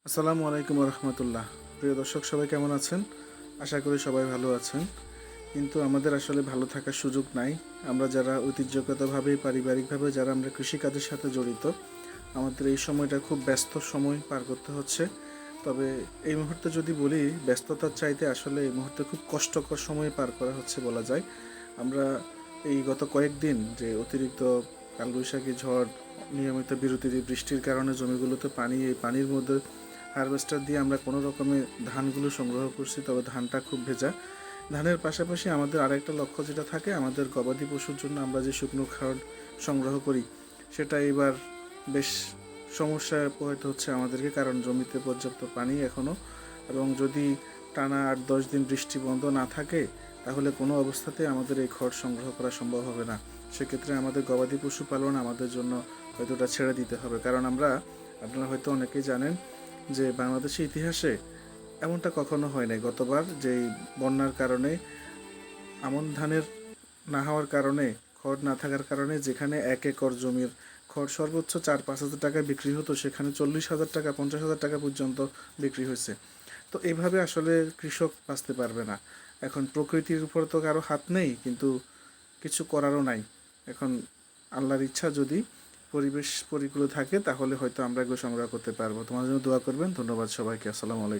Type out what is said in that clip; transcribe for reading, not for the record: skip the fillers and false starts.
আসসালামু আলাইকুম রহমতুল্লাহ। প্রিয় দর্শক, সবাই কেমন আছেন? আশা করি সবাই ভালো আছেন। কিন্তু আমাদের আসলে ভালো থাকার সুযোগ নাই। আমরা যারা ঐতিহ্যগতভাবে পারিবারিকভাবে যারা আমরা কৃষিকাজের সাথে জড়িত, আমাদের এই সময়টা খুব ব্যস্ত সময় পার করতে হচ্ছে। তবে এই মুহূর্তে যদি বলি, ব্যস্ততার চাইতে আসলে এই মুহূর্তে খুব কষ্টকর সময় পার করা হচ্ছে বলা যায়। আমরা এই গত কয়েকদিন যে অতিরিক্ত কালবৈশাখী ঝড়, নিয়মিত বিরতি বৃষ্টির কারণে জমিগুলোতে পানি, এই পানির মধ্যে হারভেস্টার দিয়ে আমরা কোনো রকমে ধানগুলো সংগ্রহ করছি, তবে ধানটা খুব ভেজা। ধানের পাশাপাশি আমাদের আরেকটা লক্ষ্য যেটা থাকে, আমাদের গবাদি পশুর জন্য আমরা যে শুকনো খাবার সংগ্রহ করি, সেটা এবার বেশ সমস্যায় পোহাতে হচ্ছে আমাদেরকে, কারণ জমিতে পর্যাপ্ত পানি এখনও, এবং যদি টানা 8-10 দিন বৃষ্টি বন্ধ না থাকে তাহলে কোনো অবস্থাতে আমাদের এই খড় সংগ্রহ করা সম্ভব হবে না। সেক্ষেত্রে আমাদের গবাদি পশু পালন আমাদের জন্য হয়তো ওটা ছেড়ে দিতে হবে, কারণ আপনারা হয়তো অনেকেই জানেন যে বাংলাদেশের ইতিহাসে এমনটা কখনো হয় নাই। গতবার যেই বন্যার কারণে আমন ধানের না হওয়ার কারণে, খড় না থাকার কারণে, যেখানে 1 একর জমির খড় সর্বোচ্চ 4-5 হাজার টাকা বিক্রি হতো, সেখানে 40,000 টাকা, 50,000 টাকা পর্যন্ত বিক্রি হয়েছে। তো এইভাবে আসলে কৃষক বাঁচতে পারবে না। এখন প্রকৃতির উপর তো কারো হাত নেই, কিন্তু কিছু করারও নাই। এখন আল্লাহর ইচ্ছা, যদি পরিবেশ পরিকূল থাকে তাহলে হয়তো আমরা এগুলো সংগ্রহ করতে পারবো। তোমার জন্য দোয়া করবেন। ধন্যবাদ সবাইকে। আসসালামু আলাইকুম।